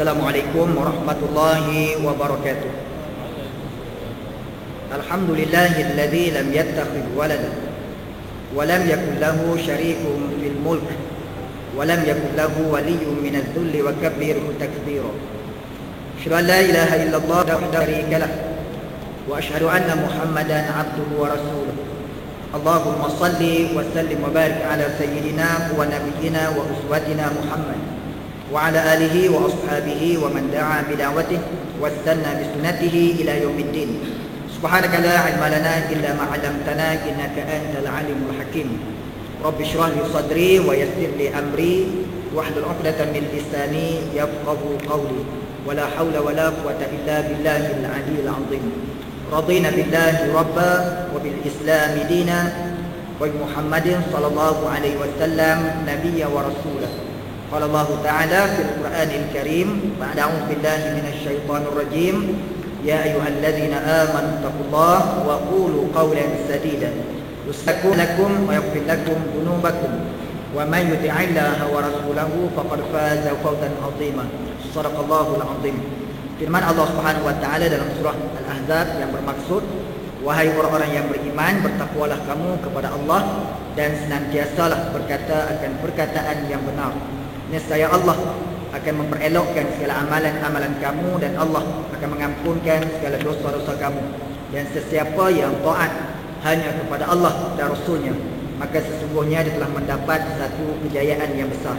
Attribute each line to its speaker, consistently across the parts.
Speaker 1: Assalamualaikum warahmatullahi wabarakatuh. Alhamdulillahilladzi lam yattakhidh walada wa lam yakul lahu syarikun fil mulk wa lam yakul lahu waliyyun minadh dhulli wa kabbirhu takbira. Asyhadu an la ilaha illallah wahdahu la syarika lah wa asyhadu anna Muhammadan abduhu wa rasuluh. Allahumma salli wa sallim wa barik ala sayyidina wa nabiyyina wa uswatina Muhammad wa ala alihi wa ashabihi wa man da'a bida'watihi wastanna bisunnatihi ila yaumiddin. Subhanaka la ilma lana illa ma 'allamtana innaka antal alimul hakim. Rabbi shrah li sadri wa yassir li amri wahlul 'uqdatam min lisani yafqahu qawli. Wala haula wala quwwata illa billahil aliyyil 'azim. Radina billahi rabba wa bil islam dina wa bi Muhammadin sallallahu alaihi wasallam nabiyya wa rasulah. Qala Allah Ta'ala fil Qur'anil Karim ba'da a'udzu billahi minasy syaithanir rajim ya ayyuhalladzina amanu taqullaha wa qulu qawlan sadida yusakkir lakum wa yaghfir lakum dhunubakum wa man yuti'illaha wa rasulahu faqad faza fawzan 'azima. Shadaqallahul 'azim. Firman Allah Subhanahu wa taala dalam surah Al-Ahzab yang bermaksud, wahai orang-orang yang beriman, bertakwalah kamu kepada Allah dan senantiasalah berkata akan perkataan yang benar. Nescaya Allah akan memperelokkan segala amalan-amalan kamu dan Allah akan mengampunkan segala dosa-dosa kamu. Dan sesiapa yang taat hanya kepada Allah dan Rasulnya, maka sesungguhnya dia telah mendapat satu kejayaan yang besar.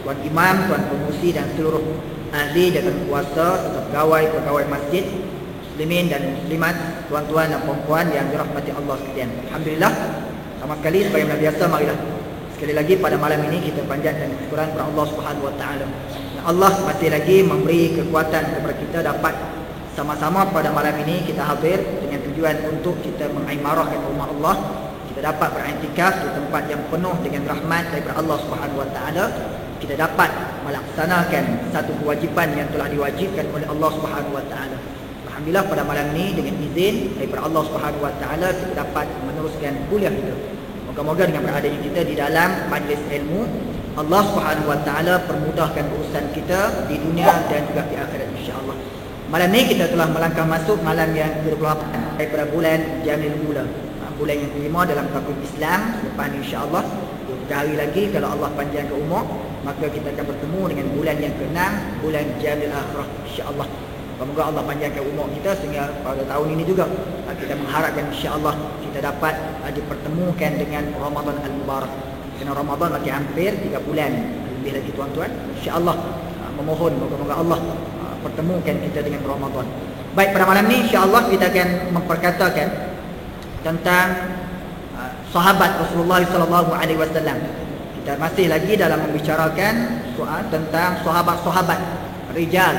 Speaker 1: Tuan Imam, Tuan Pengurusi dan seluruh ahli dan kuasa serta pegawai-pegawai masjid, muslimin dan muslimat, tuan-tuan dan puan-puan yang dirahmati Allah sekalian. Alhamdulillah, sama sekali sebagaimana biasa, marilah sekali lagi pada malam ini kita panjatkan syukuran kepada Allah Subhanahu wa taala. Allah masih lagi memberi kekuatan kepada kita dapat sama-sama pada malam ini kita hadir dengan tujuan untuk kita mengimarahkan rumah Allah. Kita dapat beriktikaf di tempat yang penuh dengan rahmat daripada Allah Subhanahu wa taala. Kita dapat melaksanakan satu kewajipan yang telah diwajibkan oleh Allah Subhanahu wa taala. Alhamdulillah pada malam ini dengan izin daripada Allah Subhanahu wa taala kita dapat meneruskan kuliah kita. Moga-moga dengan beradanya kita di dalam majlis ilmu, Allah Subhanahu wa taala permudahkan urusan kita di dunia dan juga di akhirat insya-Allah. Malam ini kita telah melangkah masuk malam yang ke-28 daripada bulan Jamil Ula. Bulan yang kelima dalam tahun Islam. Lepas insya-Allah 3 hari lagi kalau Allah panjangkan umur, maka kita akan bertemu dengan bulan yang ke-6, bulan Jamil Akhirah insya-Allah. Semoga Allah panjangkan umur kita sehingga pada tahun ini juga kita mengharapkan insya-Allah kita dapat dipertemukan dengan Ramadan Al-Mubarak. Kerana Ramadan lagi hampir 3 bulan lebih lagi tuan-tuan. Insya-Allah memohon moga-moga Allah pertemukan kita dengan Ramadan. Baik, pada malam ini insya-Allah kita akan memperkatakan tentang sahabat Rasulullah sallallahu alaihi wasallam. Kita masih lagi dalam membicarakan soal tentang sahabat-sahabat rijal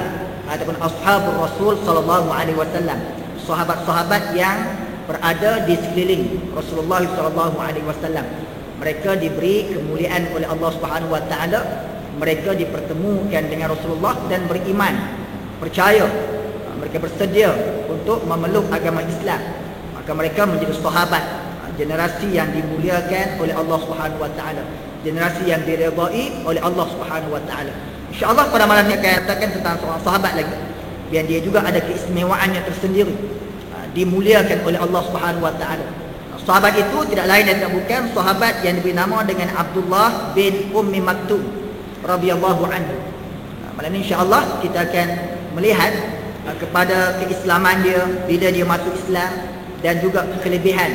Speaker 1: ataupun ashabur Rasul sallallahu alaihi wasallam, sahabat-sahabat yang berada di sekeliling Rasulullah sallallahu alaihi wasallam. Mereka diberi kemuliaan oleh Allah Subhanahu wa taala, mereka dipertemukan dengan Rasulullah dan beriman, percaya, mereka bersedia untuk memeluk agama Islam. Maka mereka menjadi sahabat, generasi yang dimuliakan oleh Allah Subhanahu wa taala, generasi yang diridai oleh Allah Subhanahu wa taala. InsyaAllah pada malam ini akan katakan tentang seorang sahabat lagi yang dia juga ada keistimewaannya tersendiri, dimuliakan oleh Allah Subhanahu wa taala. Sahabat itu tidak lain dan tidak bukan sahabat yang diberi nama dengan Abdullah bin Ummi Maktum radhiyallahu anhu. Malam ini insya-Allah kita akan melihat kepada keislaman dia bila dia masuk Islam dan juga kelebihan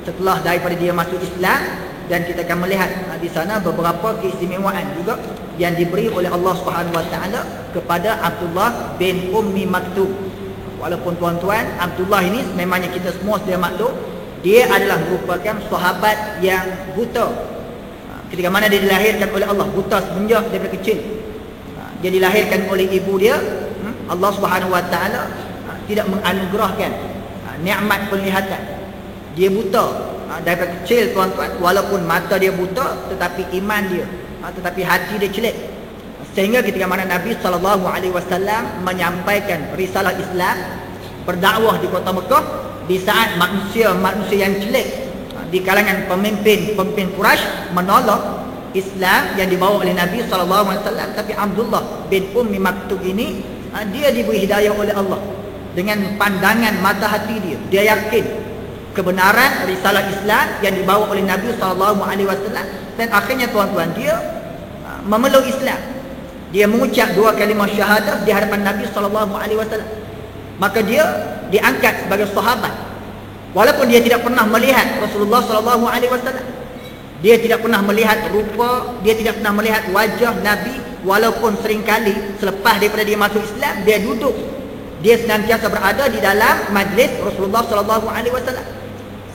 Speaker 1: setelah daripada dia masuk Islam, dan kita akan melihat di sana beberapa keistimewaan juga yang diberi oleh Allah Subhanahu wa taala kepada Abdullah bin Ummi Maktum. Walaupun tuan-tuan, Abdullah ini memangnya kita semua sudah maklum, dia adalah merupakan sahabat yang buta. Ketika mana dia dilahirkan oleh Allah, buta semenjak daripada kecil. Dia dilahirkan oleh ibu dia, Allah Subhanahu wa taala tidak menganugerahkan nikmat penglihatan. Dia buta daripada kecil tuan-tuan. Walaupun mata dia buta, tetapi iman dia, tetapi hati dia celik. Sehingga ketika mana Nabi SAW menyampaikan risalah Islam, berdakwah di kota Mekah, di saat manusia yang celik di kalangan pemimpin Quraisy menolak, Islam yang dibawa oleh Nabi SAW. Tapi Abdullah bin Ummi Maktum ini dia diberi hidayah oleh Allah dengan pandangan mata hati dia. Dia yakin kebenaran risalah Islam yang dibawa oleh Nabi SAW. Dan akhirnya tuan-tuan, dia memeluk Islam. Dia mengucap 2 kalimah syahadah di hadapan Nabi SAW. Maka dia diangkat sebagai sahabat. Walaupun dia tidak pernah melihat Rasulullah SAW, dia tidak pernah melihat rupa, dia tidak pernah melihat wajah Nabi. Walaupun seringkali selepas daripada dia masuk Islam, dia duduk, dia senantiasa berada di dalam majlis Rasulullah SAW.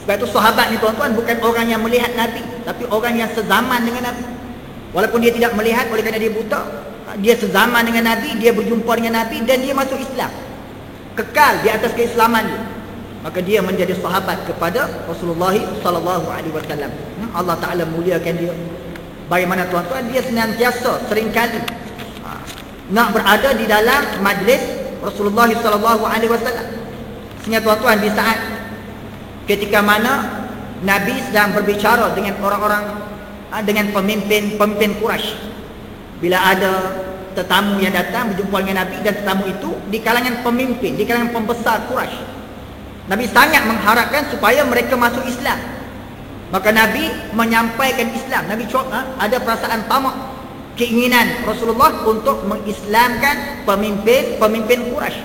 Speaker 1: Sebab itu sahabat ni tuan-tuan bukan orang yang melihat Nabi, tapi orang yang sezaman dengan Nabi. Walaupun dia tidak melihat oleh kerana dia buta, dia sezaman dengan Nabi, dia berjumpa dengan Nabi dan dia masuk Islam, kekal di atas keislaman dia. Maka dia menjadi sahabat kepada Rasulullah SAW. Allah Ta'ala muliakan dia. Bagaimana tuan-tuan, dia senantiasa seringkali nak berada di dalam majlis Rasulullah SAW. Sehingga tuan-tuan, di saat ketika mana Nabi sedang berbicara dengan orang-orang, dengan pemimpin Quraisy, bila ada tetamu yang datang berjumpa dengan Nabi, dan tetamu itu di kalangan pemimpin, di kalangan pembesar Quraisy, Nabi sangat mengharapkan supaya mereka masuk Islam. Maka Nabi menyampaikan Islam. Nabi ada perasaan tamak, keinginan Rasulullah untuk mengislamkan pemimpin Quraisy.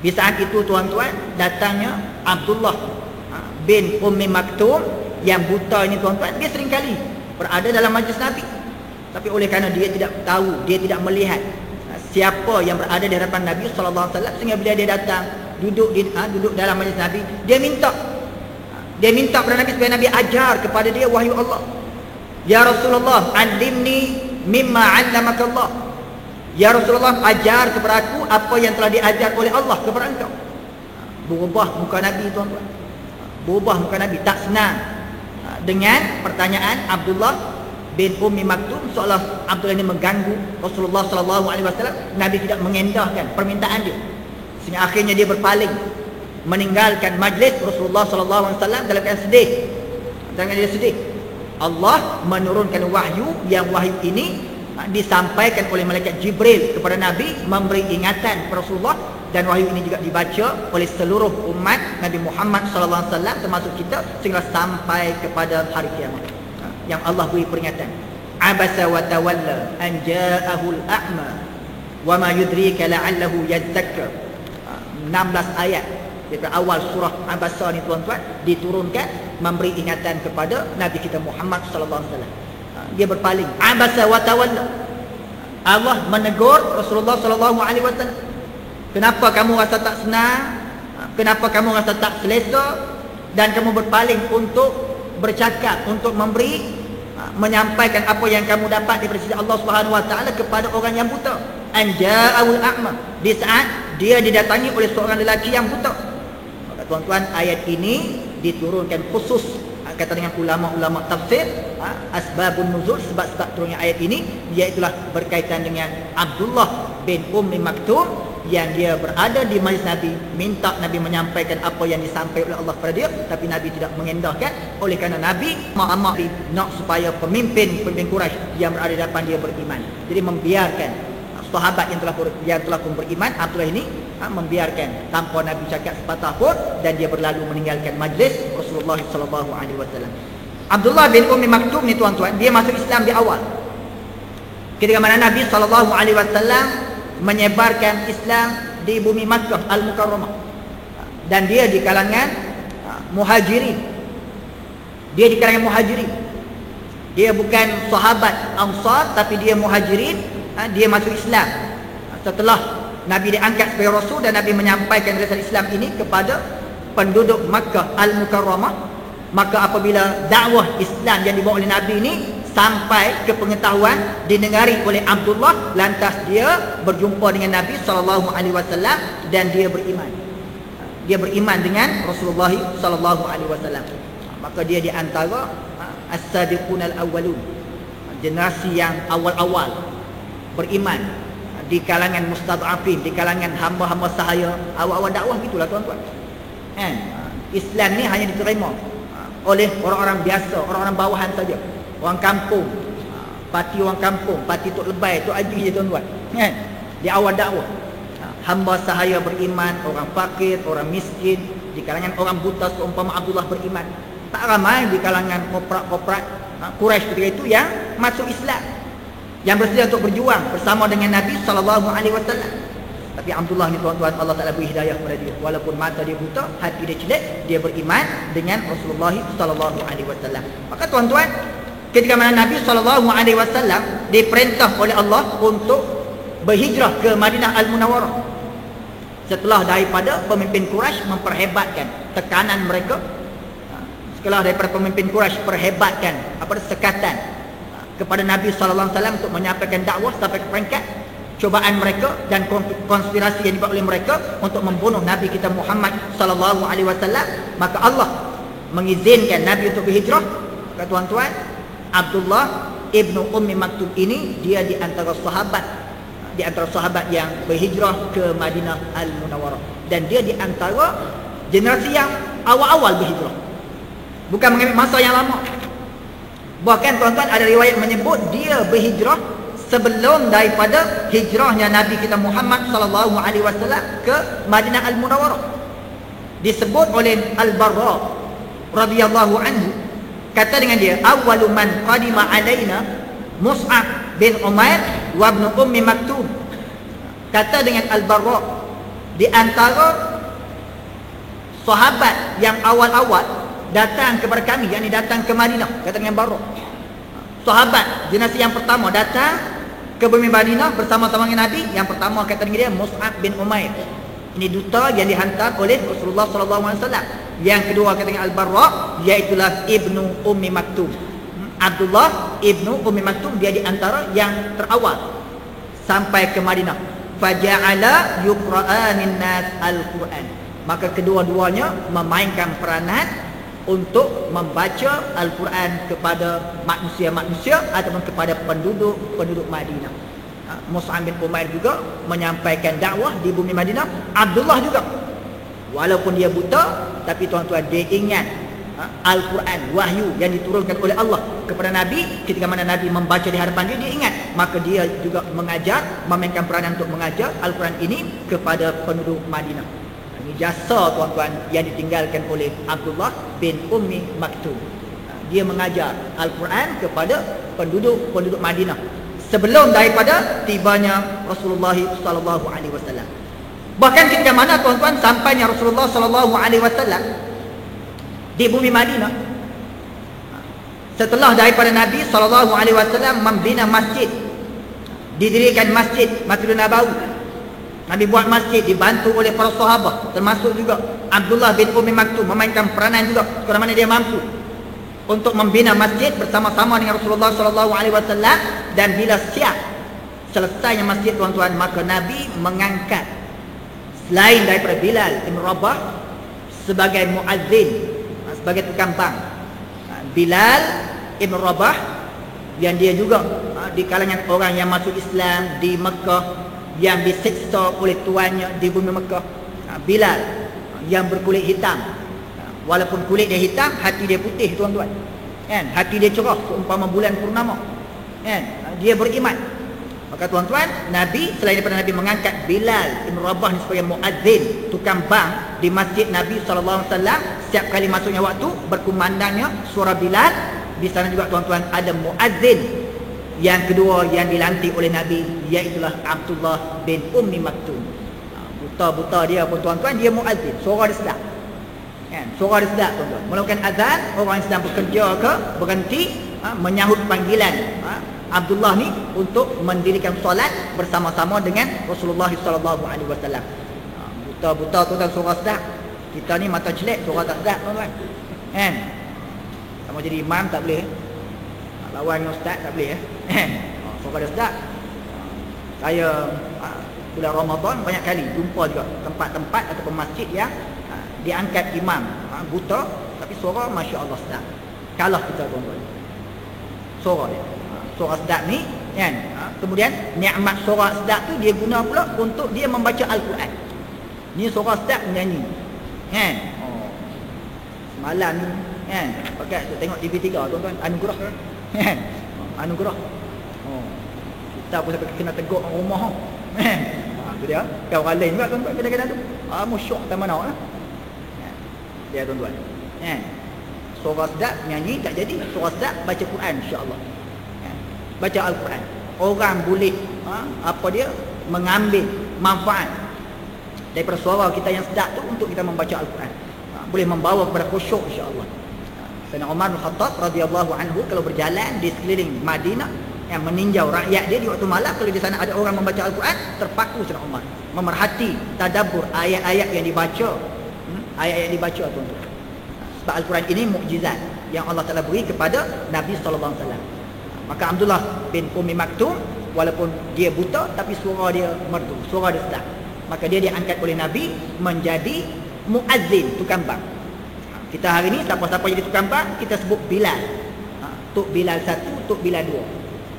Speaker 1: Di saat itu tuan-tuan, datangnya Abdullah bin Ummi Maktum yang buta ini tuan-tuan. Dia seringkali berada dalam majlis Nabi, tapi oleh kerana dia tidak tahu, dia tidak melihat siapa yang berada di hadapan Nabi SAW, sehingga bila dia datang duduk dalam majlis Nabi, dia minta kepada Nabi supaya Nabi ajar kepada dia wahyu Allah. Ya Rasulullah, alimni mimma 'allamaka Allah. Ya Rasulullah, ajar kepada aku apa yang telah diajar oleh Allah kepada engkau. Berubah muka Nabi tuan-tuan. Berubah muka Nabi, tak senang dengan pertanyaan Abdullah bin Ummi Maktum, seolah Abdullah ini mengganggu Rasulullah SAW. Nabi tidak mengendahkan permintaan dia, sehingga akhirnya dia berpaling, meninggalkan majlis Rasulullah SAW dalam keadaan sedih. Jangan dia sedih. Allah menurunkan wahyu, yang wahyu ini disampaikan oleh malaikat Jibril kepada Nabi, memberi ingatan kepada Rasulullah. Dan wahyu ini juga dibaca oleh seluruh umat Nabi Muhammad SAW, termasuk kita, sehingga sampai kepada hari kiamat. Yang Allah beri peringatan, abasa wa tawalla an ja'ahu al-a'ma wa ma yudrika la'allahu yadzakkar. 16 ayat dari awal surah Abasa ni tuan-tuan diturunkan memberi ingatan kepada Nabi kita Muhammad sallallahu alaihi wasallam. Dia berpaling, abasa wa tawalla. Allah menegur Rasulullah sallallahu alaihi wasallam. Kenapa kamu rasa tak senang? Kenapa kamu rasa tak selesa? Dan kamu berpaling untuk bercakap, untuk menyampaikan apa yang kamu dapat daripada sisi Allah Subhanahu wa taala kepada orang yang buta. Anja'ul a'ma, di saat dia didatangi oleh seorang lelaki yang buta. Maka tuan-tuan, ayat ini diturunkan khusus, kata dengan ulama-ulama tafsir, asbabun nuzul, sebab-sebab turunnya ayat ini, iaitu berkaitan dengan Abdullah bin Ummi Maktum yang dia berada di majlis Nabi, minta Nabi menyampaikan apa yang disampaikan oleh Allah kepada dia, tapi Nabi tidak mengendahkan. Oleh kerana Nabi mak nak supaya pemimpin Quraisy yang berada di depan dia beriman. Jadi membiarkan sahabat yang telah pun beriman, Abdullah ini membiarkan tanpa Nabi cakap sepatah pun, dan dia berlalu meninggalkan majlis Rasulullah SAW. Abdullah bin Ummi Maktum ni tuan-tuan, dia masuk Islam di awal, ketika mana Nabi SAW menyebarkan Islam di bumi Makkah Al-Mukarramah, dan dia di kalangan muhajirin. Dia bukan sahabat Ansar, tapi dia muhajirin. Dia masuk Islam setelah Nabi diangkat sebagai Rasul, dan Nabi menyampaikan risalah Islam ini kepada penduduk Makkah Al-Mukarramah. Maka apabila dakwah Islam yang dibawa oleh Nabi ini sampai ke pengetahuan, didengari oleh Abdullah, lantas dia berjumpa dengan Nabi SAW dan dia beriman. Dia beriman dengan Rasulullah SAW. Maka dia di antara as-sadiqun al-awwalun, generasi yang awal-awal beriman di kalangan mustad'afin, di kalangan hamba-hamba sahaya awal-awal dakwah. Gitulah tuan-tuan. Islam ni hanya diterima oleh orang-orang biasa, orang-orang bawahan saja, orang kampung, parti orang kampung, parti Tok Lebay, Tok Haji je tuan-tuan. Kan? Di awal dakwah. Hamba sahaya beriman, orang fakir, orang miskin, di kalangan orang buta seumpama Abdullah beriman. Tak ramai di kalangan koprak-koprak Quraisy ketika itu yang masuk Islam, yang bersedia untuk berjuang bersama dengan Nabi SAW. Tapi Abdullah ni tuan-tuan, Allah Ta'ala beri hidayah kepada dia. Walaupun mata dia buta, hati dia celik, dia beriman dengan Rasulullah SAW. Maka tuan-tuan, ketika mana Nabi SAW diperintah oleh Allah untuk berhijrah ke Madinah Al-Munawwarah, setelah daripada pemimpin Quraisy memperhebatkan tekanan mereka, setelah daripada pemimpin Quraisy perhebatkan sekatan kepada Nabi SAW untuk menyampaikan dakwah sampai ke peringkat cobaan mereka dan konspirasi yang dibuat oleh mereka untuk membunuh Nabi kita Muhammad SAW, maka Allah mengizinkan Nabi untuk berhijrah. Maka tuan-tuan, Abdullah ibnu Ummi Maktum ini dia di antara sahabat yang berhijrah ke Madinah Al-Munawwarah, dan dia di antara generasi yang awal-awal berhijrah, bukan mengambil masa yang lama. Bahkan tuan-tuan, ada riwayat menyebut dia berhijrah sebelum daripada hijrahnya Nabi kita Muhammad SAW ke Madinah Al-Munawwarah. Disebut oleh Al-Barra radhiyallahu anhu, kata dengan dia, awwalu man qadima alaina Mus'ab bin Umair wa ibn Ummi Maktum. Kata dengan Al-Barra, di antara sahabat yang awal-awal datang kepada kami, yakni datang ke Madinah, kata dengan Barra, sahabat generasi yang pertama datang ke bumi Madinah bersama-sama dengan Nabi. Yang pertama kata dia Mus'ab bin Umair, ini duta yang dihantar oleh Rasulullah SAW. Yang kedua kata Al-Barra, iaitulah Ibnu Ummi Maktum, Abdullah Ibnu Ummi Maktum, dia di antara yang terawal sampai ke Madinah. Faja'ala yuqra'anin nas al-Quran, maka kedua-duanya memainkan peranan untuk membaca Al-Quran kepada manusia-manusia ataupun kepada penduduk Madinah. Mus'ab bin Umair juga menyampaikan dakwah di bumi Madinah. Abdullah juga, walaupun dia buta, tapi tuan-tuan, dia ingat Al-Quran, wahyu yang diturunkan oleh Allah kepada Nabi. Ketika mana Nabi membaca di hadapan dia, dia ingat. Maka dia juga mengajar, memainkan peranan untuk mengajar Al-Quran ini kepada penduduk Madinah. Ini jasa tuan-tuan yang ditinggalkan oleh Abdullah bin Ummi Maktum. Dia mengajar Al-Quran kepada penduduk Madinah sebelum daripada tibanya Rasulullah SAW. Bahkan ketika mana tuan-tuan sampainya Rasulullah SAW di bumi Madinah, setelah daripada Nabi SAW membina masjid, didirikan Masjidun Nabawi, Nabi buat masjid dibantu oleh para sahabat, termasuk juga Abdullah bin Ummi Maktum memainkan peranan juga kerana mana dia mampu untuk membina masjid bersama-sama dengan Rasulullah SAW. Dan bila siap selesainya masjid tuan-tuan, maka Nabi mengangkat selain daripada Bilal bin Rabah sebagai muazzin, sebagai tukang bang, Bilal bin Rabah, yang dia juga di kalangan orang yang masuk Islam di Mekah, yang disiksa oleh tuannya di bumi Mekah. Bilal yang berkulit hitam, walaupun kulit dia hitam, hati dia putih tuan-tuan, kan? Hati dia cerah seumpama bulan purnama, kan? Dia beriman. Maka tuan-tuan, Nabi, selain daripada Nabi mengangkat Bilal bin Rabah sebagai muazzin, tukang bang di masjid Nabi SAW, setiap kali masuknya waktu berkumandangnya suara Bilal. Di sana juga tuan-tuan ada muazzin yang kedua yang dilantik oleh Nabi, iaitulah Abdullah bin Ummi Maktum. Buta-buta dia pun tuan-tuan, dia muazzin, suara dia sedap, kan? Suara dia sedap tuan-tuan. Melakukan azan, orang yang sedang bekerja ke berhenti menyahut panggilan Abdullah ni untuk mendirikan solat bersama-sama dengan Rasulullah SAW. Buta-buta tuan-tuan, suara sedap. Kita ni mata celek, suara tak sedap tuan-tuan, kan? Sama jadi imam tak boleh, lawan dengan ustaz tak boleh, suara dia sedap. Saya bulan Ramadan banyak kali jumpa juga tempat-tempat ataupun masjid yang diangkat imam buta, tapi suara Masya Allah sedap. Kalah kita tuan-tuan, suara dia, suara sedap ni, kan? Kemudian nikmat suara sedap tu dia guna pula untuk dia membaca Al-Quran. Ni suara sedap menyanyi, kan? Semalam ni, kan, pakai tengok TV3 tuan-tuan, anugerah, kan? Anugerah Oh, kita pun sampai kena tegur orang rumah. Tu dia. Kan orang lain juga tuan-tuan kadang-kadang tu. Musyuk tak mana lah. Dia tuan-tuan. Surah sedap nyanyi tak jadi. Surah sedap baca Quran insya-Allah. Baca Al-Quran. Orang boleh apa dia mengambil manfaat daripada suara kita yang sedap tu untuk kita membaca Al-Quran. Boleh membawa kepada khusyuk insya-Allah. Sayyidina Umar bin Khattab radhiyallahu anhu kalau berjalan di sekeliling Madinah yang meninjau rakyat dia di waktu malam, kalau di sana ada orang membaca Al-Quran, terpaku Sayyidina Umar memerhati, tadabbur ayat-ayat yang dibaca. Ayat-ayat yang dibaca tuan-tuan. Sebab Al-Quran ini mukjizat yang Allah Taala beri kepada Nabi sallallahu alaihi wasallam. Maka Abdullah bin Ummi Maktum walaupun dia buta tapi suara dia merdu, suara dia sedap. Maka dia diangkat oleh Nabi menjadi muazzin, tukang bang. Kita hari ni siapa-siapa jadi tukang bang kita sebut Bilal. Tok Bilal 1, Tok Bilal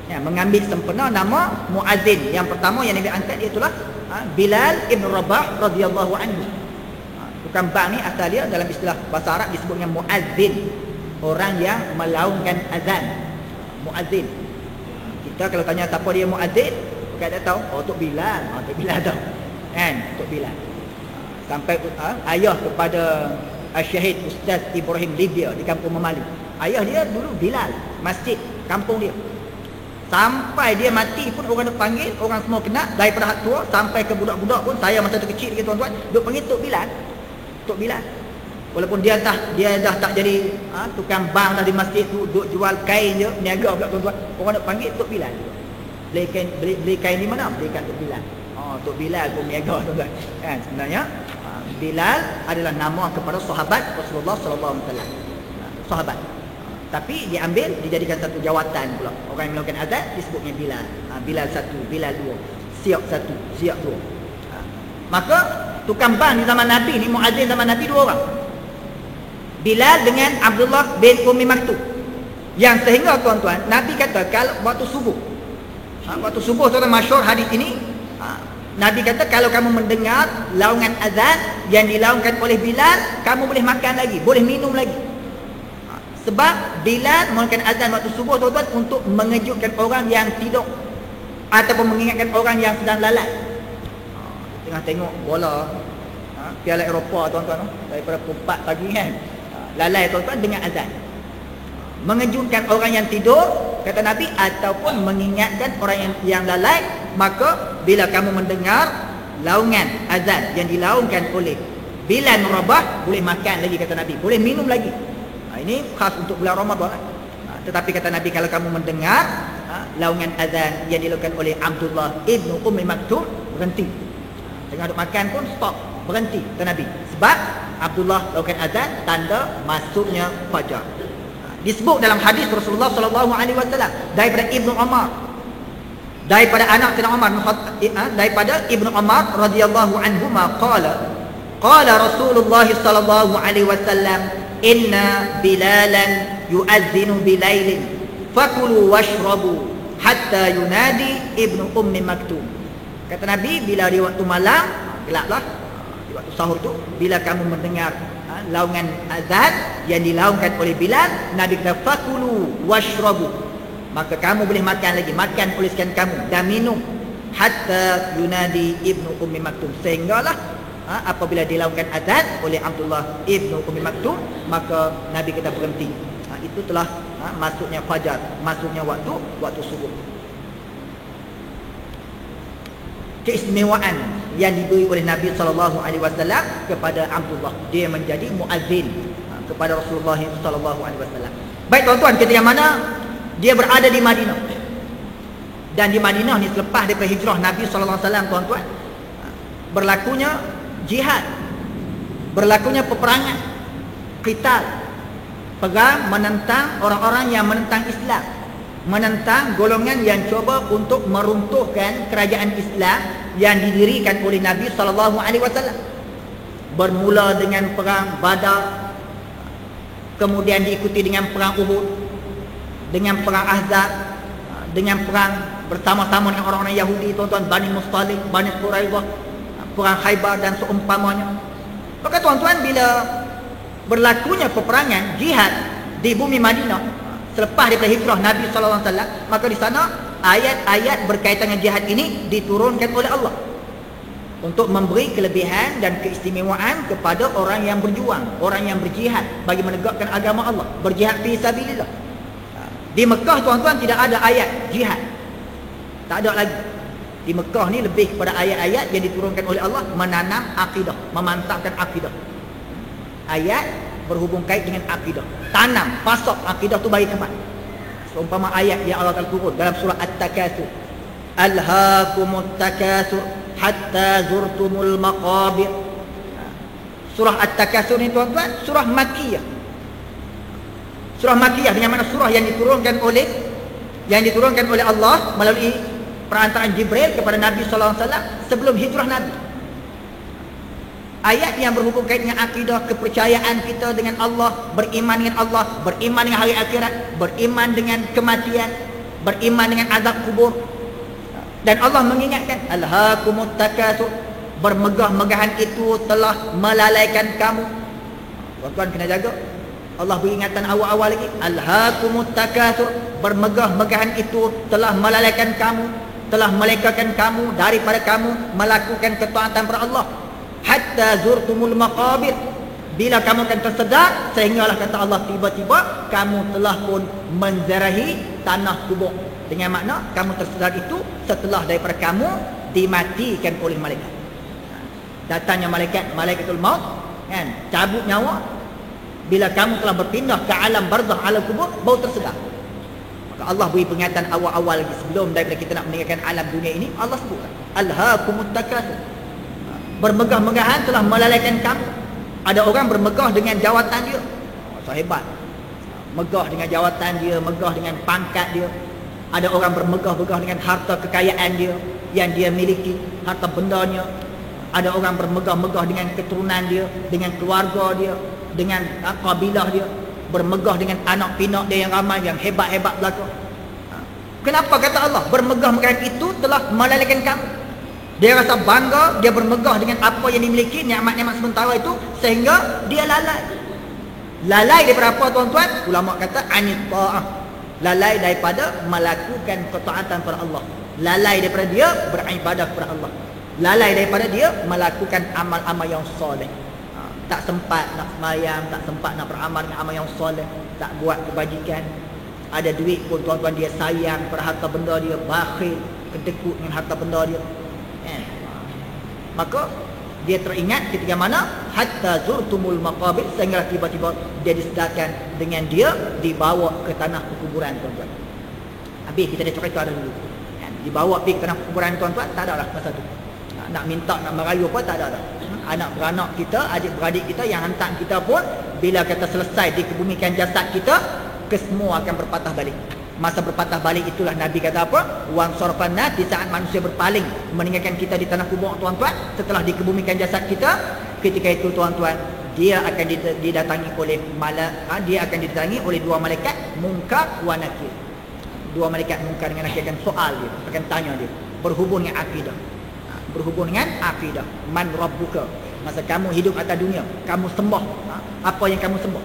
Speaker 1: 2. Mengambil sempena nama muazzin. Yang pertama yang Nabi angkat iaitu Bilal ibn Rabah radhiyallahu anhu. Tukang bang ni asal dia dalam istilah bahasa Arab disebut dengan muazzin, orang yang melaungkan azan. Muazzin. Kita kalau tanya siapa dia muazzin, kita tahu Tok Bilal. Tok Bilal tahu. Tok Bilal. Sampai ayah kepada Syahid Ustaz Ibrahim Libya di kampung Memali. Ayah dia dulu Bilal, masjid kampung dia. Sampai dia mati pun orang nak panggil, orang semua kenal, daripada hak tua sampai ke budak-budak pun. Saya masa tu kecil lagi tuan-tuan, duk panggil Tok Bilal. Tok Bilal. Walaupun dia dah tak jadi tukang bang dah di masjid tu, duk jual kain je, niaga pula tuan-tuan. Orang nak panggil Tok Bilal. Beli kain di mana? Beli kat Tok Bilal. Tok Bilal pun niaga tuan-tuan. Kan sebenarnya Bilal adalah nama kepada sahabat Rasulullah sallallahu alaihi wasallam. Sahabat. Tapi diambil dijadikan satu jawatan pula. Orang yang melakukan azan disebutnya Bilal. Bilal 1, Bilal 2, Siap 1, Siap 2. Maka tukang bang di zaman Nabi ni, muazzin zaman Nabi 2 orang. Bilal dengan Abdullah bin Ummi Maktum. Yang sehingga tuan-tuan Nabi kata kalau waktu subuh. Waktu subuh tuan-tuan masyhur hadis ini, Nabi kata kalau kamu mendengar laungan azan yang dilaungkan oleh Bilal, kamu boleh makan lagi, boleh minum lagi. Sebab Bilal melakukan azan waktu subuh tuan-tuan untuk mengejutkan orang yang tidur ataupun mengingatkan orang yang sedang lalai. Tengah tengok bola Piala Eropah tuan-tuan daripada pukul 4 pagi kan. Lalai tuan-tuan dengan azan. Mengejutkan orang yang tidur kata Nabi ataupun mengingatkan orang yang lalai, maka bila kamu mendengar laungan azan yang dilaungkan oleh Bilal bin Rabah, boleh makan lagi kata Nabi, boleh minum lagi. Ini khas untuk bulan Ramadan. Tetapi kata Nabi kalau kamu mendengar laungan azan yang dilakukan oleh Abdullah ibn Ummi Maktum, berhenti. Tengah duk makan pun stop, berhenti kata Nabi. Sebab Abdullah lakukan azan tanda masuknya fajar. Disebut dalam hadis Rasulullah sallallahu alaihi wasallam daripada Ibnu Umar, daripada anak Sayyidina Umar, daripada Ibnu Umar radhiyallahu anhuma qala Rasulullah sallallahu alaihi wasallam inna Bilalan yu'adzinu bilailin fakulu washrabu hatta yunadi Ibnu Ummi Maktum. Kata Nabi bila di waktu malam gelaplah, di waktu sahur tu, bila kamu mendengar laungan azan yang dilaungkan oleh Bilal, Nabi kata fakulu washrabu, maka kamu boleh makan lagi, makan oleh sekian kamu dan minum hatta yunadi Ibnu Ummi Maktum, sehinggalah apabila dilaungkan azan oleh Abdullah Ibnu Ummi Maktum, maka Nabi kata berhenti. Itu telah masuknya fajar, masuknya waktu subuh. Keistimewaan yang diberi oleh Nabi sallallahu alaihi wasallam kepada Abdullah, dia menjadi muazzin kepada Rasulullah sallallahu alaihi wasallam. Baik tuan-tuan, ketika mana dia berada di Madinah. Dan di Madinah ni selepas daripada hijrah Nabi sallallahu alaihi wasallam tuan-tuan, berlakunya jihad, berlakunya peperangan, qital, perang menentang orang-orang yang menentang Islam, menentang golongan yang cuba untuk meruntuhkan kerajaan Islam yang didirikan oleh Nabi sallallahu alaihi wasallam. Bermula dengan perang Badar, kemudian diikuti dengan perang Uhud, dengan perang Ahzab, dengan perang bersama-sama dengan orang-orang Yahudi tuan-tuan, Bani Mustalik, Bani Quraidah, perang Khaybar dan seumpamanya. Maka tuan-tuan, bila berlakunya peperangan jihad di bumi Madinah selepas daripada hijrah Nabi sallallahu alaihi wasallam, maka di sana ayat-ayat berkaitan dengan jihad ini diturunkan oleh Allah untuk memberi kelebihan dan keistimewaan kepada orang yang berjuang, orang yang berjihad bagi menegakkan agama Allah, berjihad fi sabilillah. Di Mekah tuan-tuan tidak ada ayat jihad, tak ada lagi. Di Mekah ni lebih kepada ayat-ayat yang diturunkan oleh Allah menanam akidah, memantapkan akidah. Ayat berhubung kait dengan akidah, tanam, pasok akidah tu bagi tempat. Seumpama ayat yang Allah Ta'ala turun dalam surah At-Takatsur, Alhaakumut takatsur hatta zurtumul maqabir. Surah At-Takatsur ni tuan-tuan surah Makkiyah. Surah Makkiyah dengan mana surah yang diturunkan oleh Allah melalui perantaraan Jibril kepada Nabi sallallahu alaihi wasallam sebelum hijrah Nabi. Ayat yang berhubung kait dengan akidah, kepercayaan kita dengan Allah, beriman dengan Allah, beriman dengan hari akhirat, beriman dengan kematian, beriman dengan azab kubur. Dan Allah mengingatkan, Alhaakumut takatsur, bermegah-megahan itu telah melalaikan kamu. Tuan-tuan kena jaga. Allah beringatan awal-awal lagi, Alhaakumut takatsur, bermegah-megahan itu telah melalaikan kamu, telah melekakan kamu daripada kamu melakukan ketaatan kepada Allah. Hatta zurtumul maqabir, bila kamu akan tersedar sehinggalah kata Allah tiba-tiba kamu telah pun menziarahi tanah kubur. Dengan makna kamu tersedar itu setelah daripada kamu dimatikan oleh malaikat. Datangnya malaikatul maut, kan, cabut nyawa. Bila kamu telah berpindah ke alam barzakh, alam kubur, baru tersedar. Maka Allah beri peringatan awal-awal lagi sebelum daripada kita nak meninggalkan alam dunia ini. Allah sebutkan, Alhaakumut takatsur, bermegah-megahan telah melalaikan kamu. Ada orang bermegah dengan jawatan dia, hebat, megah dengan jawatan dia, megah dengan pangkat dia. Ada orang bermegah-megah dengan harta kekayaan dia yang dia miliki, harta bendanya. Ada orang bermegah-megah dengan keturunan dia, dengan keluarga dia, dengan kabilah dia, bermegah dengan anak pinak dia yang ramai, yang hebat-hebat belaka. Kenapa kata Allah bermegah-megahan itu telah melalaikan kamu? Dia rasa bangga, dia bermegah dengan apa yang dimiliki, nikmat-nikmat sementara itu, sehingga dia lalai. Lalai daripada apa tuan-tuan? Ulama kata anit ta'ah, lalai daripada melakukan ketaatan kepada Allah, lalai daripada dia beribadah kepada Allah, lalai daripada dia melakukan amal-amal yang soleh. Tak sempat nak sembahyang, tak sempat nak beramal dengan amal yang soleh, tak buat kebajikan. Ada duit pun tuan-tuan dia sayang pada harta benda dia, bakhil, kedekut dengan harta benda dia. Maka dia teringat ketika mana hatta zurtumul maqabir, sehingga tiba-tiba dia disedarkan dengan dia dibawa ke tanah perkuburan tuan-tuan. Habis kita dah cerita ada dulu, dibawa pergi ke tanah perkuburan tuan-tuan, tak ada lah masa tu. Nak minta, nak merayu apa, tak ada dah. Anak beranak kita, adik-beradik kita yang hantar kita pun, bila kata selesai dikebumikan jasad kita, kesemua akan berpatah balik. Masa berpatah balik itulah Nabi kata apa? Wan sarfanna, di saat manusia berpaling meninggalkan kita di tanah kubur tuan-tuan, setelah dikebumikan jasad kita, ketika itu tuan-tuan, dia akan didatangi oleh dia akan didatangi oleh dua malaikat Munkar wa Nakir. Dua malaikat Munkar dengan Nakir akan soal dia, akan tanya dia berhubung dengan akidah. Berhubung dengan akidah. Man rabbuka? Masa kamu hidup atas dunia, kamu sembah apa yang kamu sembah?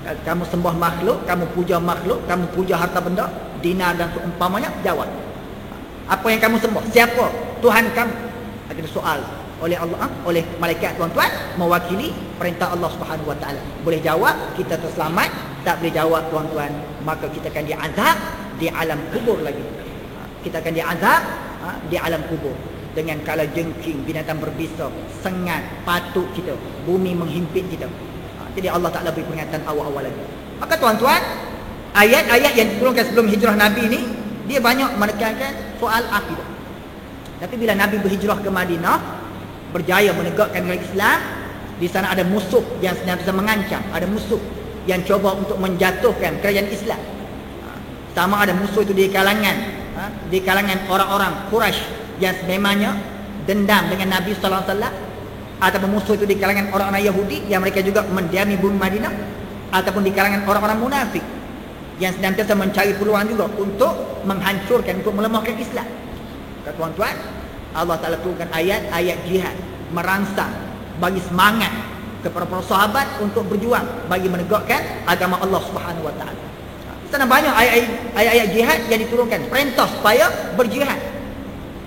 Speaker 1: Kamu sembah makhluk, kamu puja makhluk, kamu puja harta benda, dinar dan seumpamanya, jawab. Apa yang kamu sembah? Siapa Tuhan kamu? Ada soal oleh Allah, oleh malaikat tuan-tuan, mewakili perintah Allah Subhanahu Wa Taala. Boleh jawab, kita terselamat. Tak boleh jawab tuan-tuan, maka kita akan diazab di alam kubur lagi. Kita akan diazab di alam kubur dengan kala jengking, binatang berbisa, sengat, patuk kita, bumi menghimpit kita. Jadi Allah Ta'ala beri peringatan awal-awal lagi. Maka tuan-tuan, ayat-ayat yang diturunkan sebelum hijrah Nabi ini, dia banyak menekankan soal akidah. Tapi bila Nabi berhijrah ke Madinah, berjaya menegakkan negara Islam, di sana ada musuh yang senantiasa mengancam, ada musuh yang cuba untuk menjatuhkan kerajaan Islam. Sama ada musuh itu di kalangan orang-orang Quraisy yang sememangnya dendam dengan Nabi sallallahu alaihi wasallam, ataupun musuh itu di kalangan orang-orang Yahudi yang mereka juga mendiami bumi Madinah, ataupun di kalangan orang-orang munafik yang senantiasa mencari peluang juga untuk menghancurkan, untuk melemahkan Islam. Tuan-tuan, Allah Ta'ala turunkan ayat-ayat jihad, merangsang, bagi semangat kepada para sahabat untuk berjuang bagi menegakkan agama Allah Subhanahu Wa Ta'ala. Sana banyak ayat-ayat jihad yang diturunkan, perintah supaya berjihad.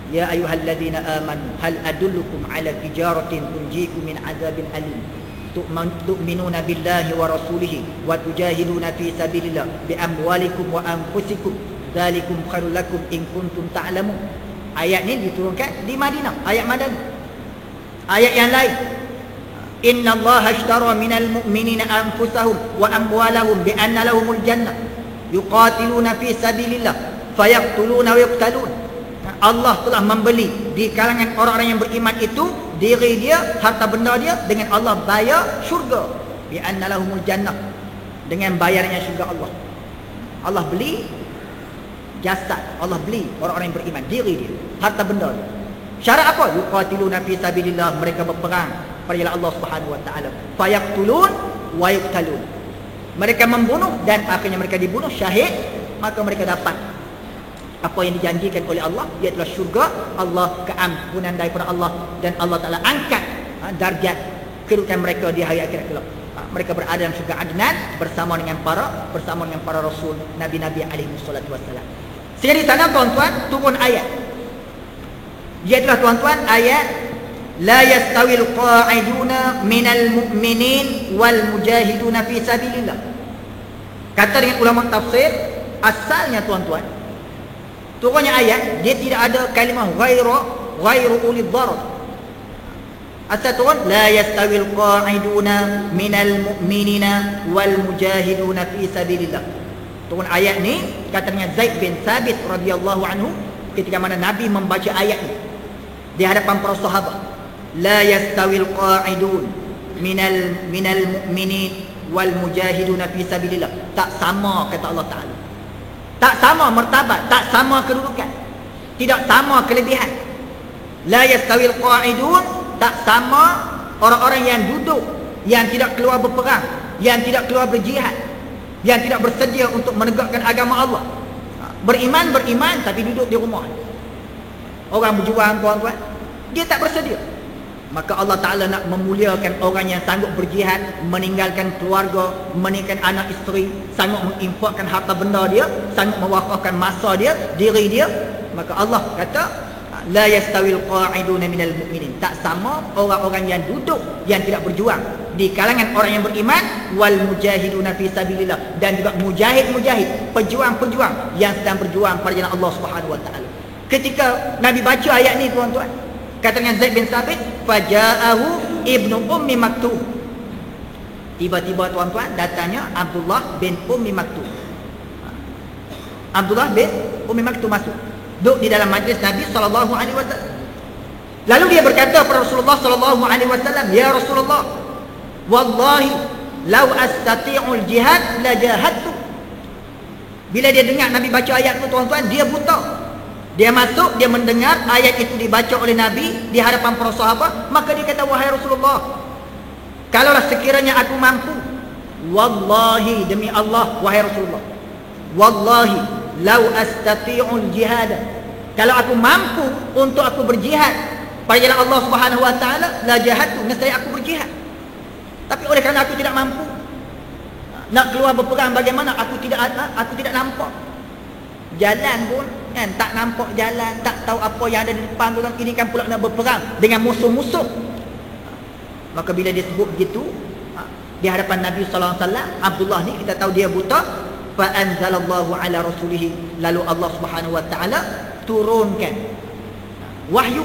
Speaker 1: Ya ayyuhalladzina amanu hal adullukum ala tijaratin tunjikum min azabin alim tu'minuna billahi wa rasulihi wa tujahiduna fi sabilillah bi amwalikum wa anfusikum dzalikum khairul lakum in kuntum ta'lamun. Ayat ni diturunkan di Madinah, ayat Madani. Ayat yang lain, Inna Allah ashtara minal mu'minina anfusahum wa amwalahum bi anna lahumul jannah yuqatiluna fi sabilillah fayaqtuluna wa yuqtalun. Allah telah membeli di kalangan orang-orang yang beriman itu diri dia, harta benda dia, dengan Allah bayar syurga. Bi anna lahumul jannah, dengan bayarannya syurga Allah. Allah beli jasad, Allah beli orang-orang yang beriman, diri dia, harta benda dia. Syarat apa? Yuqatiluna fi sabilillah, mereka berperang pada jalan Allah Subhanahu wa taala. Fayaqtulun wa yuqtalun, mereka membunuh dan akhirnya mereka dibunuh syahid, maka mereka dapat apa yang dijanjikan oleh Allah, iaitu syurga Allah, keampunan daripada Allah, dan Allah Taala angkat darjat kedudukan mereka di hari akhirat kelak. Mereka berada dalam syurga Adnan bersama dengan para rasul, nabi-nabi alaihi salatu wassalam. Sehingga di sana tuan-tuan turun ayat. Iaitu tuan-tuan ayat la yastawil qa'iduna minal mu'minin wal mujahiduna fi sabilillah. Kata dengan ulama tafsir, asalnya tuan-tuan turunnya ayat dia tidak ada kalimah ghairu ulil darar. Asal turun la yastawil qa'iduna minal mu'minina wal mujahiduna fi sabilillah. Turun ayat ni kata dengan Zaid bin Thabit radhiyallahu anhu ketika mana Nabi membaca ayat ni di hadapan para sahabat. La yastawil qa'idun minal mu'minin wal mujahiduna fi sabilillah. Tak sama, kata Allah Ta'ala. Tak sama martabat, tak sama kedudukan, tidak sama kelebihan. La yastawil qa'idun, tak sama orang-orang yang duduk, yang tidak keluar berperang, yang tidak keluar berjihad, yang tidak bersedia untuk menegakkan agama Allah. Beriman tapi duduk di rumah. Orang berjuang tuan-tuan, dia tak bersedia. Maka Allah Ta'ala nak memuliakan orang yang sanggup berjihad, meninggalkan keluarga, meninggalkan anak isteri, sanggup menginfakkan harta benda dia, sanggup mewakafkan masa dia, diri dia. Maka Allah kata la yastawil qa'iduna minal mu'minin, tak sama orang-orang yang duduk, yang tidak berjuang di kalangan orang yang beriman, wal mujahiduna fi sabilillah, dan juga mujahid, pejuang-pejuang yang sedang berjuang pada jalan Allah Subhanahu wa taala. Ketika Nabi baca ayat ni tuan-tuan, kata dengan Zaid bin Thabit, faja'ahu ibnu ummi maktum. Tiba-tiba tuan-tuan datangnya Abdullah bin Ummi Maktum. Abdullah bin Ummi Maktum masuk, duduk di dalam majlis Nabi sallallahu alaihi wasallam. Lalu dia berkata kepada Rasulullah sallallahu alaihi wasallam, ya Rasulullah, wallahi law astati'ul jihad la jahadtu. Bila dia dengar Nabi baca ayat itu tuan-tuan, dia buta. Dia masuk, dia mendengar ayat itu dibaca oleh Nabi di hadapan para sahabat, maka dia kata, wahai Rasulullah, kalaulah sekiranya aku mampu, wallahi, demi Allah, wahai Rasulullah, wallahi lau astati'ul jihad, kalau aku mampu untuk aku berjihad pada jalan Allah Subhanahu wa taala, la jahadtu, nescaya aku berjihad. Tapi oleh kerana aku tidak mampu nak keluar berperang, bagaimana aku tidak nampak jalan pun kan, tak nampak jalan, tak tahu apa yang ada di depan tu, ini kan pula nak berperang dengan musuh-musuh. Maka bila dia sebut begitu di hadapan Nabi sallallahu alaihi wasallam, Abdullah ni kita tahu dia buta, fa anzalallahu ala rasulih, lalu Allah Subhanahu wa taala turunkan wahyu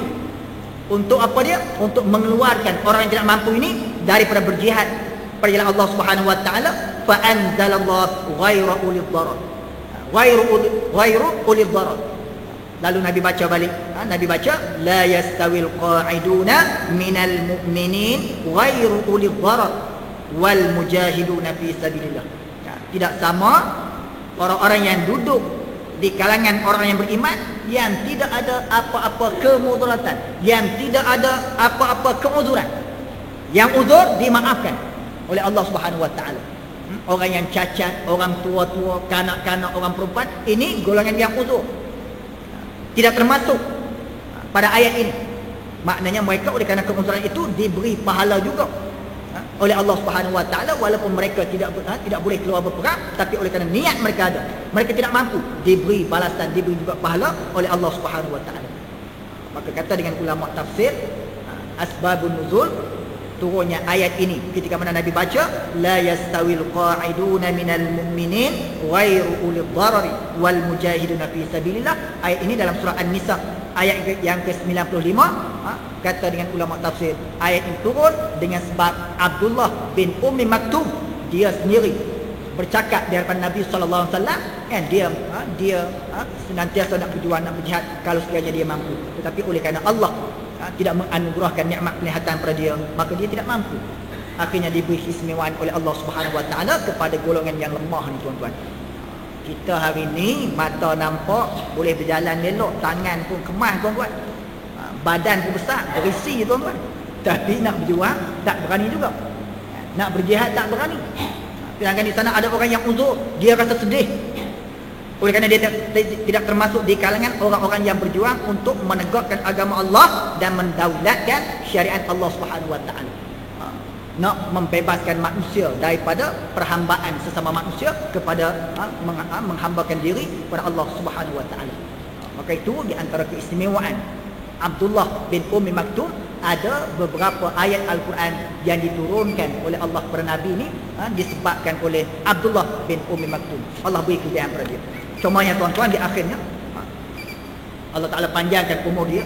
Speaker 1: untuk apa dia? Untuk mengeluarkan orang yang tidak mampu ini daripada berjihad pada jalan Allah Subhanahu wa taala. Fa anzalallahu ghairu ulil darar, ghairu ulil darar. Lalu Nabi baca balik, Nabi baca la yastawil qa'iduna minal mu'minin ghairu ulil darar wal mujahiduna fi sabilillah. Tidak sama orang-orang yang duduk di kalangan orang yang beriman, yang tidak ada apa-apa kemudaratan, yang tidak ada apa-apa keuzuran. Yang uzur dimaafkan oleh Allah Subhanahu wa taala. Orang yang cacat, orang tua-tua, kanak-kanak, orang perempuan, ini golongan yang uzur, tidak termasuk pada ayat ini. Maknanya mereka oleh kerana keuzuran itu diberi pahala juga. oleh Allah Subhanahu Wa Taala, walaupun mereka tidak boleh keluar berperang, tapi oleh kerana niat mereka ada, mereka tidak mampu, diberi balasan, diberi juga pahala oleh Allah Subhanahu Wa Taala. Maka kata dengan ulama tafsir, asbabun nuzul turunnya ayat ini ketika mana Nabi baca la yastawil qa'iduna minal mu'minin ghairu ulil dharari wal mujahiduna fi sabilillah. Ayat ini dalam surah An-Nisa ayat yang ke-95. Kata dengan ulama tafsir, ayat ini turun dengan sebab Abdullah bin Ummi Maktum dia sendiri bercakap di hadapan Nabi sallallahu alaihi wasallam, kan dia senantiasa nak berjuang, nak berjihad kalau sekiranya dia mampu, tetapi oleh kerana Allah tidak menganugerahkan nikmat penglihatan pada dia, maka dia tidak mampu. Akhirnya diberi keistimewaan oleh Allah Subhanahu Wa Taala kepada golongan yang lemah ni tuan-tuan. Kita hari ni mata nampak, boleh berjalan elok, tangan pun kemas tuan-tuan, badan pun besar, berisi tuan-tuan, tapi nak berjuang tak berani juga, nak berjihad tak berani. Sedangkan di sana ada orang yang uzur, dia rasa sedih oleh kerana dia tidak termasuk di kalangan orang-orang yang berjuang untuk menegakkan agama Allah dan mendaulatkan syariat Allah Subhanahu Wa Taala. Nak membebaskan manusia daripada perhambaan sesama manusia kepada menghambakan diri kepada Allah Subhanahu Wa Taala. Maka itu di antara keistimewaan Abdullah bin Ummi Maktum, ada beberapa ayat Al-Quran yang diturunkan oleh Allah kepada Nabi ini disebabkan oleh Abdullah bin Ummi Maktum. Allah beri kejayaan pada dia. Contohnya tuan-tuan, di akhirnya Allah Ta'ala panjangkan umur dia.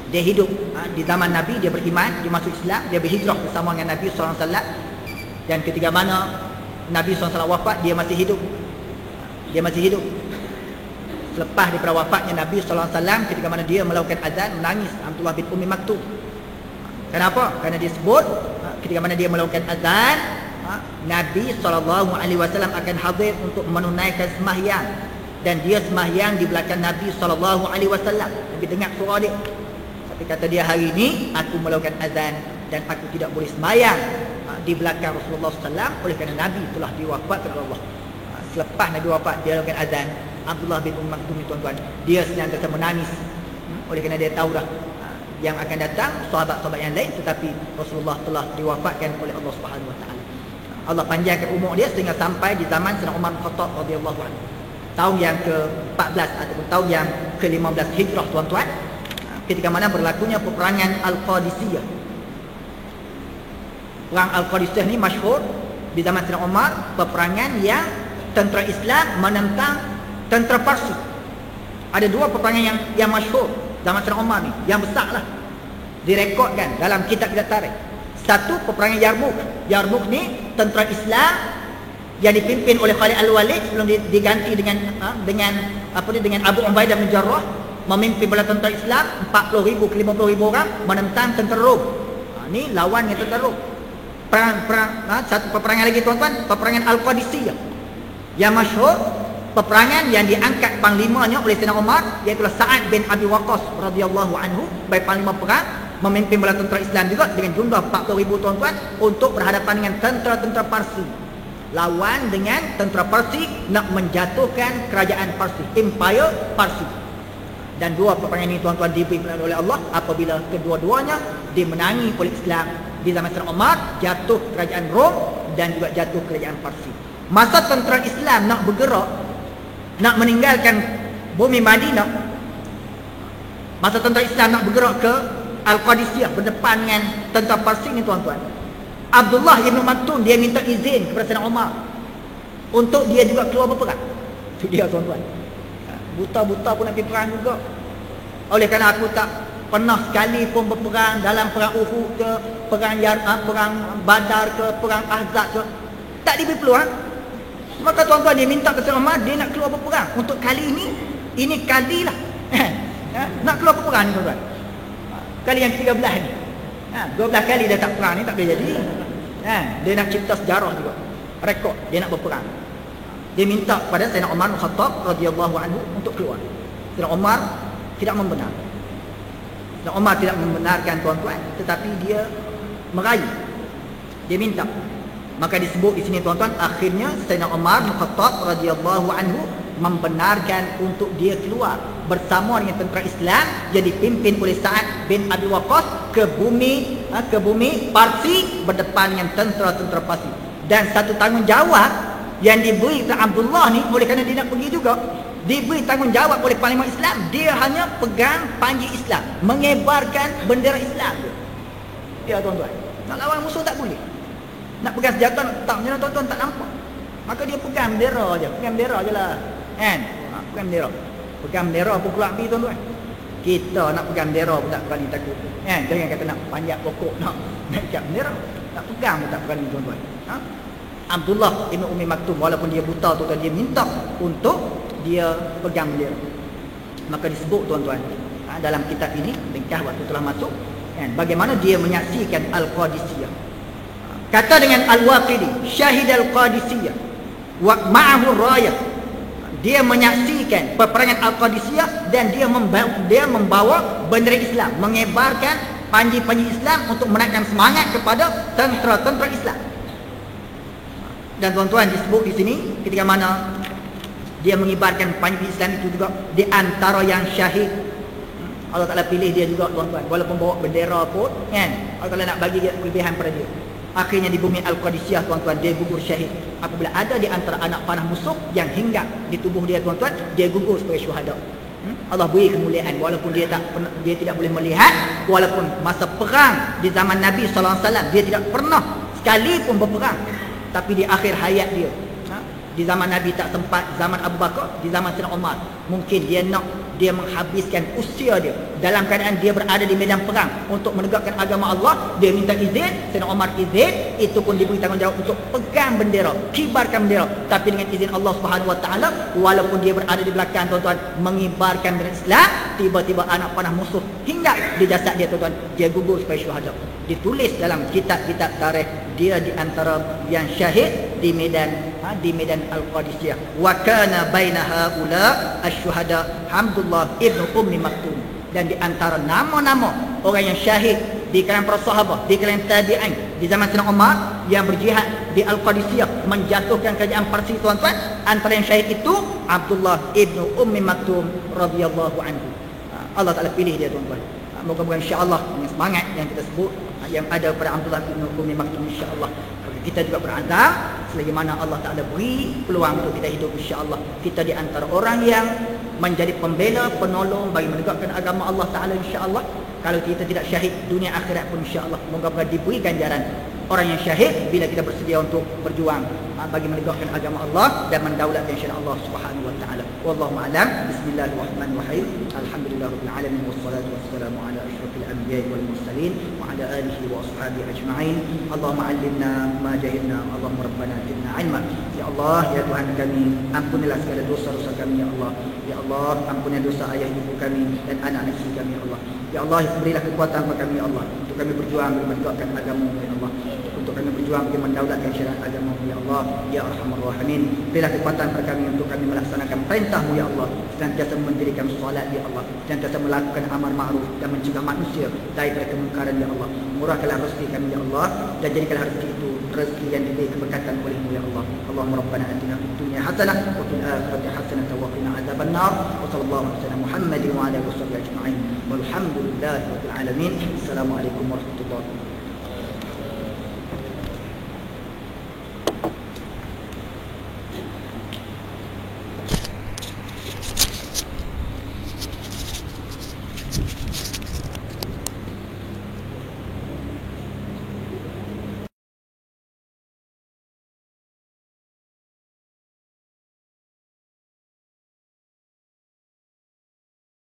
Speaker 1: Dia hidup di zaman Nabi, dia beriman, dia masuk Islam, dia berhijrah bersama dengan Nabi SAW. Dan ketika mana Nabi SAW wafat, dia masih hidup. Dia masih hidup. Selepas daripada wafatnya Nabi SAW, ketika mana dia melakukan azan, menangis Abdullah bin Ummi Maktum. Kenapa? Kerana dia sebut ketika mana dia melakukan azan, Nabi SAW akan hadir untuk menunaikan sembahyang, dan dia sembahyang di belakang Nabi SAW. Nabi dengar suara dia. Tapi kata dia, hari ini aku melakukan azan dan aku tidak boleh sembahyang di belakang Rasulullah SAW oleh kerana Nabi telah diwafatkan oleh Allah. Selepas Nabi wafat, dia lakukan azan. Abdullah bin Ummi Maktum ni tuan-tuan, dia senantiasa menangis oleh kerana dia tahu dah yang akan datang sahabat-sahabat yang lain, tetapi Rasulullah telah diwafatkan oleh Allah Subhanahu Wa Taala. Allah panjangkan umur dia sehingga sampai di zaman Sayyidina Umar bin Khattab radhiyallahu anhu, tahun yang ke-14 ataupun tahun yang ke-15 Hijrah tuan-tuan, ketika mana berlakunya peperangan Al-Qadisiyah. Perang Al-Qadisiyah ni masyhur di zaman Sayyidina Umar, peperangan yang tentera Islam menentang tentera Parsi. Ada dua peperangan yang masyhur zaman Sayyidina Umar ni, yang besar lah, direkodkan dalam kitab-kitab tarikh. Satu, peperangan Yarmouk. Yarmouk ni tentera Islam yang dipimpin oleh Khalid Al-Walid sebelum diganti dengan Abu Ubaidah bin Jarrah, memimpin bala tentera Islam 40,000 ke 50,000 orang menentang tentera Rom. Ni lawan dengan tentera Rom. Satu peperangan lagi tuan-tuan, peperangan Al-Qadisiyah yang masyhur, peperangan yang diangkat panglimanya oleh Sayyidina Umar, iaitu Sa'ad bin Abi Waqqas radhiyallahu anhu sebagai panglima perang, memimpin bala tentera Islam juga dengan jumlah 40,000 tuan-tuan untuk berhadapan dengan tentera-tentera Parsi. Lawan dengan tentera Parsi nak menjatuhkan kerajaan Parsi, Empire Parsi. Dan dua peperangan ini tuan-tuan diberi oleh Allah apabila kedua-duanya dimenangi oleh Islam. Di zaman Sayyidina Umar jatuh kerajaan Rom dan juga jatuh kerajaan Parsi. Masa tentera Islam nak bergerak, nak meninggalkan bumi Madinah, masa tentera Islam nak bergerak ke Al-Qadisiyah berdepan dengan tentera Parsi ni tuan-tuan, Abdullah bin Maktum dia minta izin kepada Sayyidina Umar untuk dia juga keluar berperang. Itu dia tuan-tuan, buta-buta pun nak pergi perang juga. Oleh kerana aku tak pernah sekali pun berperang dalam perang Uhud ke, perang Badar ke, perang Ahzab ke, tak diberi peluang. Maka tuan-tuan dia minta ke Sayyidina Umar, dia nak keluar berperang untuk kali ini kali lah nak keluar berperang ni tuan-tuan, kali yang ke-13 ni. 12 kali dia tak perang ni, tak boleh jadi. Dia nak cipta sejarah juga, rekod dia nak berperang. Dia minta pada Sayyidina Umar bin Khattab radhiyallahu anhu untuk keluar. Sayyidina Umar tidak membenarkan. Sayyidina Umar tidak membenarkan tuan-tuan, tetapi dia merayu, dia minta. Maka disebut di sini tuan-tuan, akhirnya Sayyidina Umar bin Khattab radhiyallahu anhu membenarkan untuk dia keluar bersama dengan tentera Islam yang dipimpin oleh Sa'ad bin Abi Waqqas ke bumi Parsi berdepan dengan tentera-tentera Parsi. Dan satu tanggungjawab yang diberi ke Abdullah ni, oleh kerana dia nak pergi juga, diberi tanggungjawab oleh Parlimen Islam, dia hanya pegang panji Islam, mengebarkan bendera Islam. Ya tuan-tuan, nak lawan musuh tak boleh. Nak pegang senjata nak letak macam mana tuan-tuan tak nampak. Maka dia pegang bendera je, lah kan. Pegang bendera pun keluar api tuan-tuan. Kita nak pegang bendera pun tak berani takut kan. Jangan kata nak panjat pokok nak naikkan bendera, nak pegang pun tak berani tuan-tuan. Abdullah Ibn Ummi Maktum walaupun dia buta tuan-tuan, dia minta untuk dia pegang bendera. Maka disebut tuan-tuan dalam kitab ini, ringkas waktu telah masuk kan, bagaimana dia menyaksikan Al-Qadisiyah. Kata dengan Al-Waqidi, syahid Al-Qadisiyah wa ma'ahu rayah. Dia menyaksikan peperangan Al-Qadisiyah dan dia membawa bendera Islam, mengebarkan panji-panji Islam untuk menaikkan semangat kepada tentera-tentera Islam. Dan tuan-tuan disebut di sini ketika mana dia mengibarkan panji Islam itu juga di antara yang syahid. Allah Ta'ala pilih dia juga tuan-tuan, walaupun bawa bendera pun kan, Allah Ta'ala nak bagi dia kelebihan pada dia. Akhirnya di bumi Al-Qadisiyah tuan-tuan, dia gugur syahid. Apabila ada di antara anak panah musuh yang hinggap di tubuh dia tuan-tuan, dia gugur sebagai syuhada. Allah beri kemuliaan walaupun dia tidak boleh melihat, walaupun masa perang di zaman Nabi SAW dia tidak pernah sekali pun berperang. Tapi di akhir hayat dia, di zaman Nabi tak sempat, zaman Abu Bakar, di zaman Sayyidina Umar, mungkin dia menghabiskan usia dia dalam keadaan dia berada di medan perang untuk menegakkan agama Allah. Dia minta izin, Sayyidina Umar izin, itu pun diberi tanggungjawab untuk pegang bendera, kibarkan bendera. Tapi dengan izin Allah Subhanahu Wa Taala, walaupun dia berada di belakang tuan-tuan mengibarkan bendera Islam, tiba-tiba anak panah musuh hinggap di jasad dia tuan-tuan, dia gugur sebagai syuhada. Ditulis dalam kitab-kitab tarikh, dia di antara yang syahid di medan Al-Qadisiyah. Wa kana baina haula asy-syuhada Abdullah ibn Ummi Maktum. Dan di antara nama-nama orang yang syahid di kalangan para sahabat, di kalangan tabi'in di zaman Sayyidina Umar yang berjihad di Al-Qadisiyah menjatuhkan kerajaan Parsi tuan-tuan, antara yang syahid itu Abdullah ibn Ummi Maktum radhiyallahu anhu. Allah Ta'ala pilih dia tuan-tuan. Moga-moga insya-Allah dengan semangat yang kita sebut yang ada pada Abdullah bin Ummi Maktum, insya-Allah kita juga berazam selagi mana Allah Ta'ala beri peluang untuk kita hidup, insya-Allah kita di antara orang yang menjadi pembela, penolong bagi menegakkan agama Allah Ta'ala, insya-Allah. Kalau kita tidak syahid dunia akhirat pun, insya-Allah moga-moga diberi ganjaran orang yang syahid bila kita bersedia untuk berjuang bagi menegakkan agama Allah dan mendaulatkan syariat Allah Subhanahu Wa Taala. Wallahu a'lam. Bismillahirrahmanirrahim. Alhamdulillahirabbil alamin wassalatu wassalamu ala asyrafil anbiya'i wal mursalin wa ala alihi wa ashabihi ajma'in. Allahumma 'allimna ma jahilna, Allahumma rabbana zidna 'ilma. Ya Allah, ya Tuhan kami, ampunilah segala dosa-dosa kami ya Allah. Ya Allah, ampunilah dosa ayah ibu kami dan anak-anak kami ya Allah. Ya Allah, berilah kekuatan kepada kami ya Allah untuk kami berjuang menegakkan agama ya Allah, untuk kami berjuang untuk mendaulatkan syariat agama ya Allah, ya Arhamar Rahimin. Berilah kekuatan kepada kami untuk kami melaksanakan perintah-Mu ya Allah, senantiasa mendirikan solat ya Allah, senantiasa melakukan amar ma'ruf dan mencegah manusia daripada kemungkaran ya Allah. Murahkanlah rezeki kami ya Allah, dan jadikanlah rezeki itu rezeki yang diberi keberkatan oleh-Mu ya Allah. Allahumma rabbana atina fid dunya hasanah wa fil akhirati hasanah wa qina adzabannar. Wa sallallahu alaihi wasallam Muhammadin wa ala alihi wasallam ajma'in. Walhamdulillahirabbil alamin. Assalamualaikum warahmatullahi wabarakatuh.